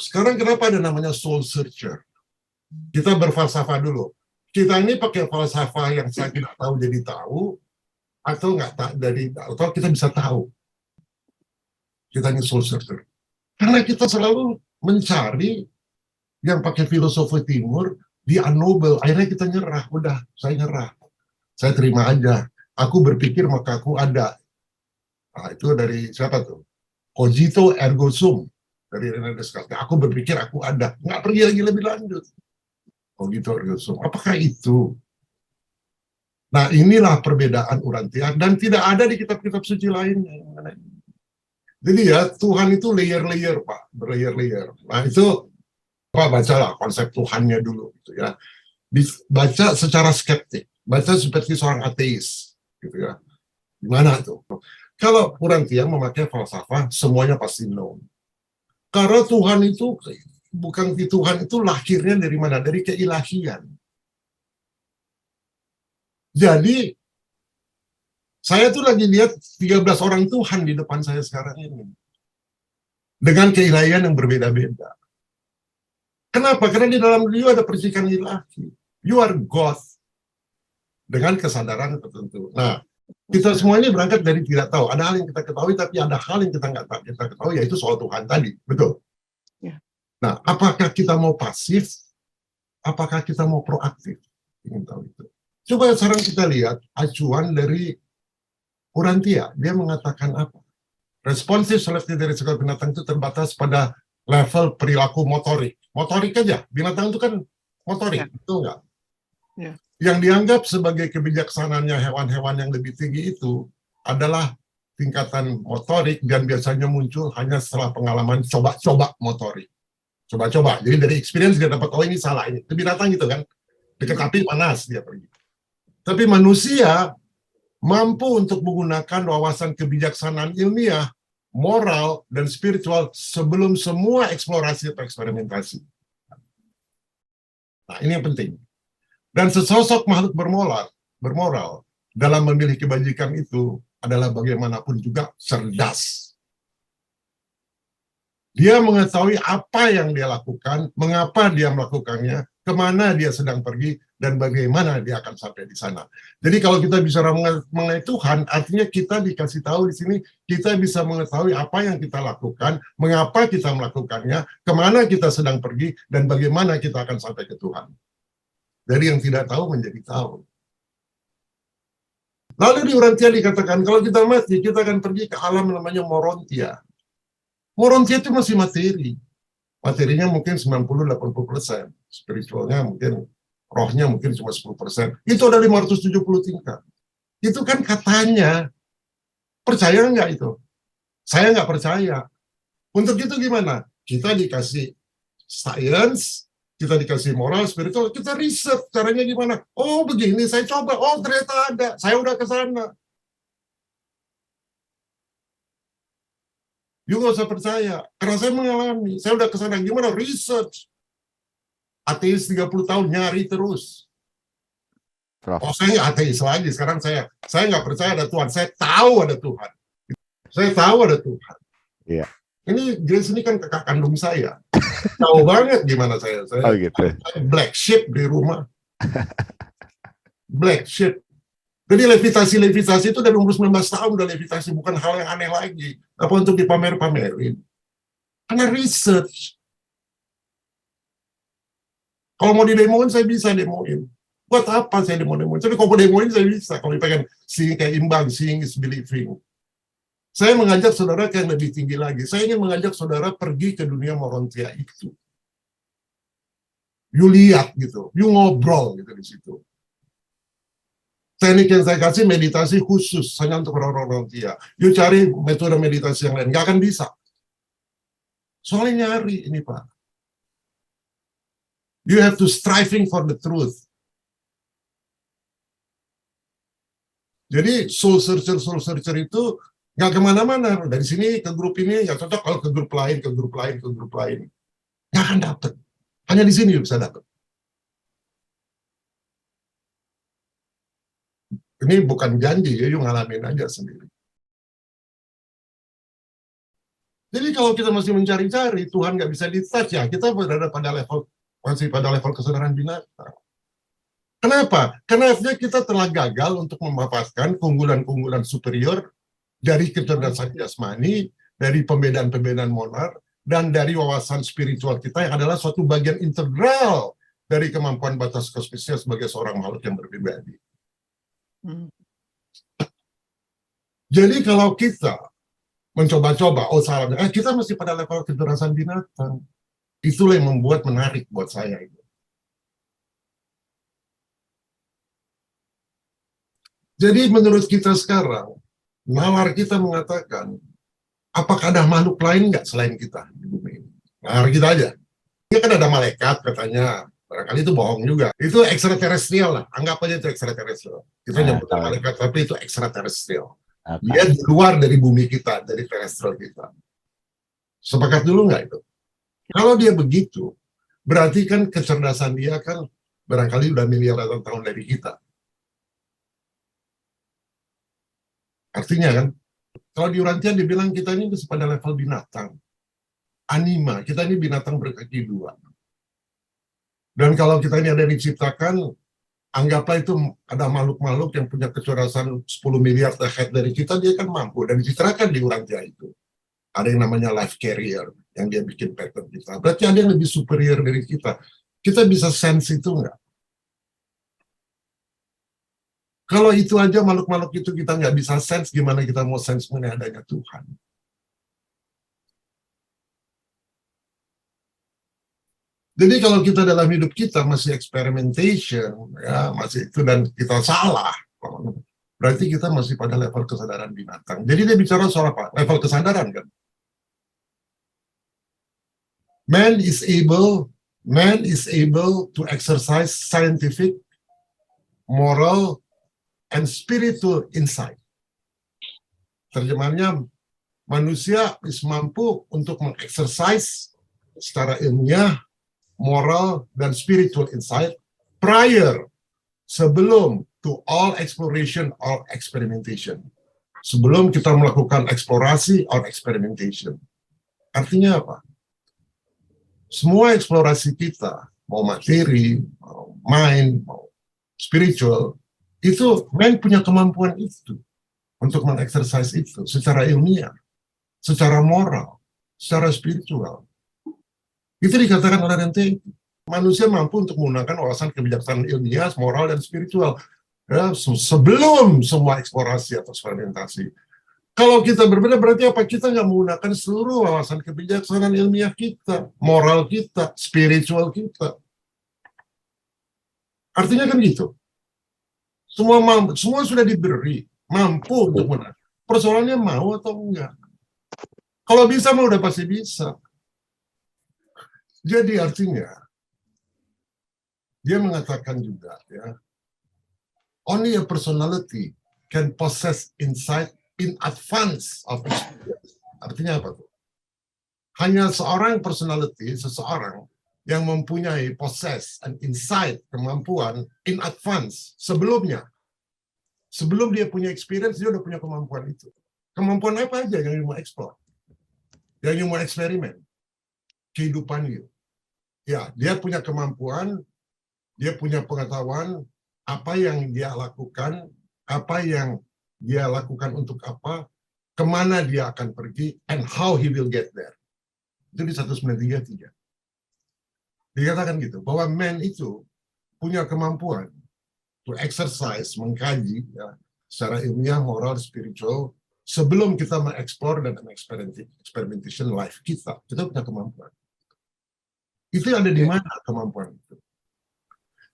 Sekarang kenapa ada namanya soul searcher? Kita berfalsafah dulu. Kita ini pakai falsafah yang saya tidak tahu jadi tahu, atau nggak tak dari, atau kita bisa tahu. Kita ini soul searcher. Karena kita selalu mencari yang pakai filosofi timur, di unknowable. Akhirnya kita nyerah. Udah, saya nyerah. Saya terima aja. Aku berpikir maka aku ada. Nah, itu dari siapa tuh? Cogito ergo sum. Dari René Descartes. Aku berpikir aku ada. Nggak pergi lagi lebih lanjut. Cogito ergo sum. Apakah itu? Nah, inilah perbedaan Urantia. Dan tidak ada di kitab-kitab suci lainnya. Jadi ya, Tuhan itu layer-layer, Pak. Berlayer-layer. Nah, itu Pak bacalah konsep Tuhannya dulu. Gitu ya. Baca secara skeptik. Baca seperti seorang ateis. Gitu ya. Gimana tuh? Kalau Urantia memakai falsafah, semuanya pasti known. Karena Tuhan itu, bukan Tuhan itu lahirnya dari mana? Dari keilahian. Jadi, saya tuh lagi lihat 13 orang Tuhan di depan saya sekarang ini. Dengan keilahian yang berbeda-beda. Kenapa? Karena di dalam dia ada percikan ilahi. You are God. Dengan kesadaran tertentu. Nah, kita semua ini berangkat dari tidak tahu. Ada hal yang kita ketahui, tapi ada hal yang kita nggak kita ketahui, yaitu soal Tuhan tadi. Betul? Ya. Nah, apakah kita mau pasif? Apakah kita mau proaktif? Ingin tahu itu. Coba sekarang kita lihat acuan dari Urantia. Dia mengatakan apa? Responsif selektif dari segala binatang itu terbatas pada level perilaku motorik. Motorik aja. Binatang itu kan motorik. Ya. Betul nggak? Ya. Yang dianggap sebagai kebijaksanaannya hewan-hewan yang lebih tinggi itu adalah tingkatan motorik dan biasanya muncul hanya setelah pengalaman coba-coba motorik. Coba-coba. Jadi dari experience dia dapat, oh ini salah ini. Itu binatang gitu kan. Dekat api panas dia pergi. Tapi manusia mampu untuk menggunakan wawasan kebijaksanaan ilmiah, moral, dan spiritual sebelum semua eksplorasi atau eksperimentasi. Nah, ini yang penting. Dan sesosok makhluk bermoral dalam memilih kebajikan itu adalah bagaimanapun juga cerdas. Dia mengetahui apa yang dia lakukan, mengapa dia melakukannya, kemana dia sedang pergi, dan bagaimana dia akan sampai di sana. Jadi kalau kita bicara mengenai Tuhan, artinya kita dikasih tahu di sini, kita bisa mengetahui apa yang kita lakukan, mengapa kita melakukannya, kemana kita sedang pergi, dan bagaimana kita akan sampai ke Tuhan. Dari yang tidak tahu menjadi tahu. Lalu di Urantia dikatakan, kalau kita mati, kita akan pergi ke alam namanya Morontia. Morontia itu masih materi. Materinya mungkin 90-80%. Spiritualnya mungkin, rohnya mungkin cuma 10%. Itu ada 570 tingkat. Itu kan katanya, percaya nggak itu? Saya nggak percaya. Untuk itu gimana? Kita dikasih science, kita dikasih moral, spiritual, kita riset caranya gimana. Oh begini, saya coba. Oh ternyata ada. Saya udah ke sana. You nggak usah percaya. Karena saya mengalami. Saya udah ke sana. Gimana? Research. Ateis 30 tahun nyari terus. Oh saya nggak ateis lagi. Sekarang saya nggak percaya ada Tuhan. Saya tahu ada Tuhan. Saya tahu ada Tuhan. Iya. Ini Grace ini kan kakak kandung saya. Tahu banget gimana saya. Oh gitu. Saya black sheep di rumah. Black sheep. Jadi levitasi itu dari umur 19 tahun udah levitasi. Bukan hal yang aneh lagi. Apa untuk dipamer-pamerin. Karena research. Kalau mau didemoin, saya bisa demoin. Buat apa saya demoin? Tapi kalau mau demoin, saya bisa. Kalau pengen seeing kayak imbang, seeing is believing. Saya mengajak saudara ke yang lebih tinggi lagi. Saya ingin mengajak saudara pergi ke dunia Morontia itu. You lihat gitu, you ngobrol gitu di situ. Teknik yang saya kasih meditasi khusus hanya untuk orang-orang Morontia. You cari metode meditasi yang lain, nggak akan bisa. Soalnya nyari ini Pak. You have to striving for the truth. Jadi soul searcher itu nggak kemana-mana. Dari sini ke grup ini nggak cocok, kalau ke grup lain, ke grup lain. Nggak akan dapet. Hanya di sini bisa dapet. Ini bukan janji, ya, you ngalamin aja sendiri. Jadi kalau kita masih mencari-cari, Tuhan nggak bisa di-touch, ya kita berada pada level, masih pada level kesadaran binatang. Kenapa? Karena kita telah gagal untuk memaparkan keunggulan-keunggulan superior dari kecerdasan jasmani, dari pembedaan-pembedaan monar, dan dari wawasan spiritual kita yang adalah suatu bagian integral dari kemampuan batas kosmisnya sebagai seorang makhluk yang berpribadi. Jadi kalau kita mencoba-coba, oh salahnya, kita masih pada level kecerdasan binatang. Itulah yang membuat menarik buat saya. Jadi menurut kita sekarang, nalar kita mengatakan, apakah ada makhluk lain nggak selain kita di bumi ini? Nalar kita aja. Ini kan ada malaikat katanya, barangkali itu bohong juga. Itu extraterrestrial lah, anggap aja itu extraterrestrial. Kita nyebutnya malaikat, tapi itu extraterrestrial. Dia di luar dari bumi kita, dari terrestrial kita. Sepakat dulu nggak itu? Kalau dia begitu, berarti kan kecerdasan dia kan barangkali udah miliaran tahun dari kita. Artinya kan, kalau di Urantia dibilang kita ini pada level binatang. Anima, kita ini binatang berkaki dua. Dan kalau kita ini ada diciptakan, anggaplah itu ada makhluk-makhluk yang punya kecerdasan 10 miliar ahead dari kita, dia kan mampu. Dan dicitrakan di Urantia itu. Ada yang namanya life carrier, yang dia bikin pattern kita. Berarti ada yang lebih superior dari kita. Kita bisa sense itu nggak? Kalau itu aja makhluk-makhluk itu kita nggak bisa sense, gimana kita mau sense mengenai adanya Tuhan? Jadi kalau kita dalam hidup kita masih experimentation, ya masih itu dan kita salah, berarti kita masih pada level kesadaran binatang. Jadi dia bicara soal apa? Level kesadaran kan? Man is able to exercise scientific, moral, and spiritual insight. Terjemahannya, manusia mampu untuk mengeksersis secara ilmiah, moral, dan spiritual insight prior, sebelum to all exploration or experimentation. Sebelum kita melakukan eksplorasi or experimentation. Artinya apa? Semua eksplorasi kita, mau materi, mau mind, mau spiritual, itu man punya kemampuan itu untuk mengeksersis itu secara ilmiah, secara moral, secara spiritual. Itu dikatakan oleh Rente. Manusia mampu untuk menggunakan wawasan kebijaksanaan ilmiah, moral, dan spiritual ya, sebelum semua eksplorasi atau eksperimentasi. Kalau kita berbeda, berarti apa? Kita nggak menggunakan seluruh wawasan kebijaksanaan ilmiah kita, moral kita, spiritual kita. Artinya kan gitu. Semua sudah diberi, mampu untuk menang. Persoalannya mau atau enggak. Kalau bisa, mau udah pasti bisa. Jadi artinya, dia mengatakan juga, ya, only a personality can possess insight in advance of experience. Artinya apa tuh? Hanya seorang personality, seseorang yang mempunyai possess and insight, kemampuan in advance, sebelumnya. Sebelum dia punya experience, dia udah punya kemampuan itu. Kemampuan apa aja yang mau explore? Yang mau eksperimen? Kehidupan you. Ya, dia punya kemampuan, dia punya pengetahuan, apa yang dia lakukan, apa yang dia lakukan untuk apa, kemana dia akan pergi, and how he will get there. Itu di 1933. Dikatakan gitu, bahwa man itu punya kemampuan to exercise, mengkaji ya, secara ilmiah, moral, spiritual, sebelum kita mengeksplor dan experimentation life kita punya kemampuan. Itu ada di mana kemampuan itu?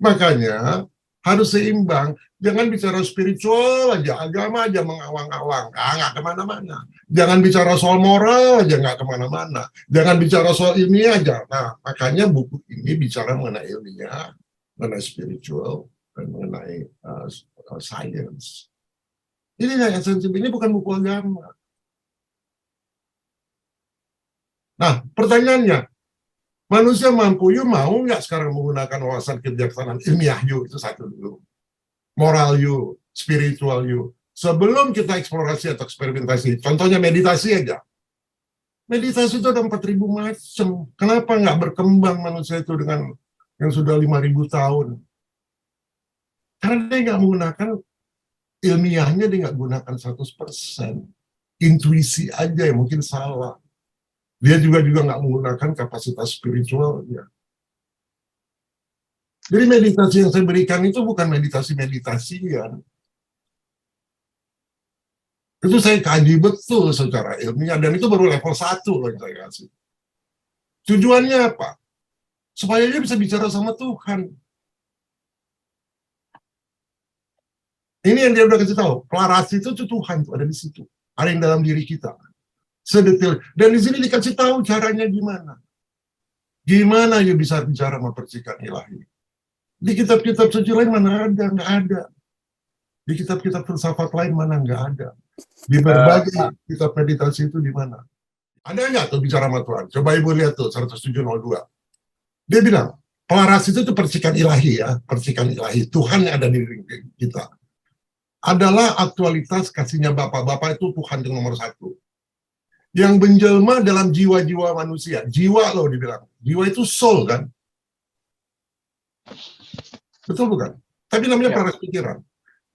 Makanya harus seimbang. Jangan bicara spiritual aja, agama aja mengawang-awang, nggak kemana-mana. Jangan bicara soal moral aja, nggak kemana-mana. Jangan bicara soal ilmiah aja. Nah, makanya buku ini bicara mengenai ilmiah, mengenai spiritual, dan mengenai science. Ini yang esensial, ini bukan buku agama. Nah, pertanyaannya, manusia mampu, you mau nggak sekarang menggunakan wawasan kebijaksanaan ilmiah you, itu satu dulu. Moral you, spiritual you. Sebelum kita eksplorasi atau eksperimentasi, contohnya meditasi aja. Meditasi itu ada 4.000 macam. Kenapa nggak berkembang manusia itu dengan yang sudah 5.000 tahun? Karena dia nggak menggunakan ilmiahnya, dia nggak gunakan 100%. Intuisi aja yang mungkin salah. Dia juga nggak menggunakan kapasitas spiritualnya. Jadi meditasi yang saya berikan itu bukan meditasi-meditasian. Itu saya kaji betul secara ilmiah, dan itu baru level 1 loh yang saya kasih. Tujuannya apa? Supaya dia bisa bicara sama Tuhan. Ini yang dia udah kasih tahu. Pelaras itu Tuhan tuh ada di situ. Ada yang dalam diri kita. Sedetil. Dan di sini dikasih tahu caranya gimana. Gimana ya bisa bicara sama percikan ilahi. Di kitab-kitab suci lain mana ada? Nggak ada. Di kitab-kitab filsafat lain mana nggak ada. Di berbagai kitab meditasi itu di mana? Ada nggak tuh bicara sama Tuhan? Coba Ibu lihat tuh, 10702. Dia bilang, pelaras itu tuh percikan ilahi ya. Percikan ilahi. Tuhan yang ada di diri kita. Adalah aktualitas kasihnya Bapa. Bapa itu Tuhan yang nomor 1. Yang menjelma dalam jiwa-jiwa manusia. Jiwa loh dibilang. Jiwa itu soul kan? Betul bukan? Tapi namanya pelaras pikiran.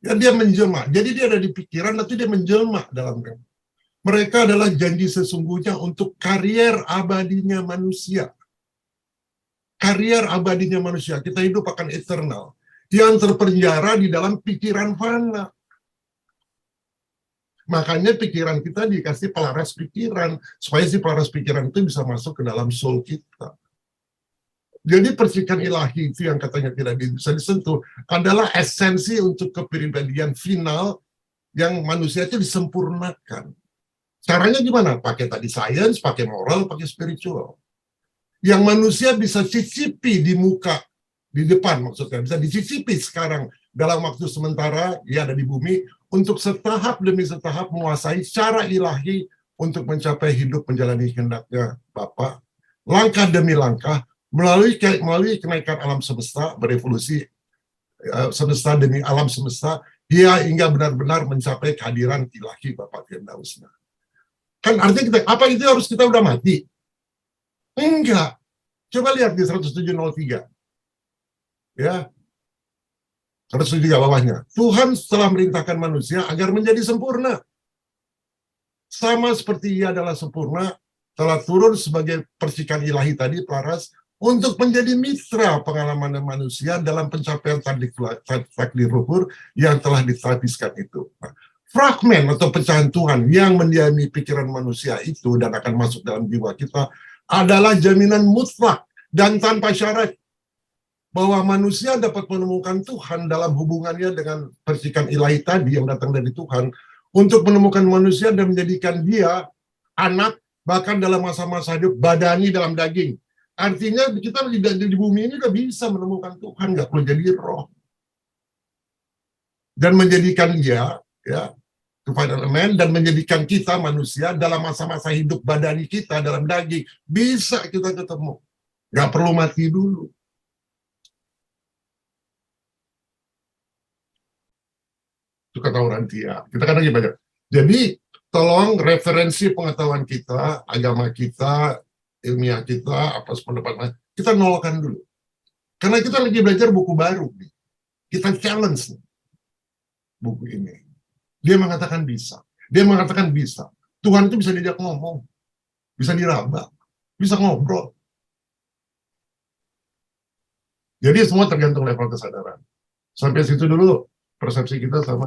Ya, dia menjelma. Jadi dia ada di pikiran, nanti dia menjelma dalam. Mereka adalah janji sesungguhnya untuk karier abadinya manusia. Karier abadinya manusia. Kita hidup akan eternal. Yang terpenjara di dalam pikiran fana. Makanya pikiran kita dikasih pelaras pikiran. Supaya si pelaras pikiran itu bisa masuk ke dalam soul kita. Jadi percikan ilahi itu yang katanya tidak bisa disentuh adalah esensi untuk kepribadian final yang manusia itu disempurnakan. Caranya gimana? Pakai tadi sains, pakai moral, pakai spiritual. Yang manusia bisa cicipi di muka, di depan maksudnya, bisa dicicipi sekarang dalam waktu sementara dia ada di bumi untuk setahap demi setahap menguasai cara ilahi untuk mencapai hidup menjalani kehendaknya Bapa, langkah demi langkah, melalui kenaikan alam semesta, berevolusi semesta demi alam semesta, dia hingga benar-benar mencapai kehadiran ilahi Bapa Firdausnya. Kan artinya kita, apa itu harus kita udah mati? Enggak. Coba lihat di 10703. Ya. 107 bawahnya. Tuhan telah merintahkan manusia agar menjadi sempurna. Sama seperti ia adalah sempurna, telah turun sebagai percikan ilahi tadi, pelaras, untuk menjadi mitra pengalaman manusia dalam pencapaian takdir luhur yang telah ditapiskan itu. Nah, fragmen atau pecahan Tuhan yang mendiami pikiran manusia itu dan akan masuk dalam jiwa kita adalah jaminan mutlak dan tanpa syarat bahwa manusia dapat menemukan Tuhan dalam hubungannya dengan percikan ilahi tadi yang datang dari Tuhan untuk menemukan manusia dan menjadikan dia anak bahkan dalam masa-masa hidup badani dalam daging. Artinya kita di bumi ini udah bisa menemukan Tuhan, nggak perlu jadi roh. Dan menjadikan dia, ya, kepada elemen, dan menjadikan kita manusia dalam masa-masa hidup badani kita dalam daging. Bisa kita ketemu. Nggak perlu mati dulu. Itu kata orang Tia. Kita kan lagi banyak. Jadi, tolong referensi pengetahuan kita, agama kita, ilmiah kita, apa sependapatnya, kita nolkan dulu. Karena kita lagi belajar buku baru nih. Kita challenge nih, buku ini. Dia mengatakan bisa. Dia mengatakan bisa. Tuhan itu bisa diajak ngomong. Bisa diraba. Bisa ngobrol. Jadi semua tergantung level kesadaran. Sampai situ dulu persepsi kita sama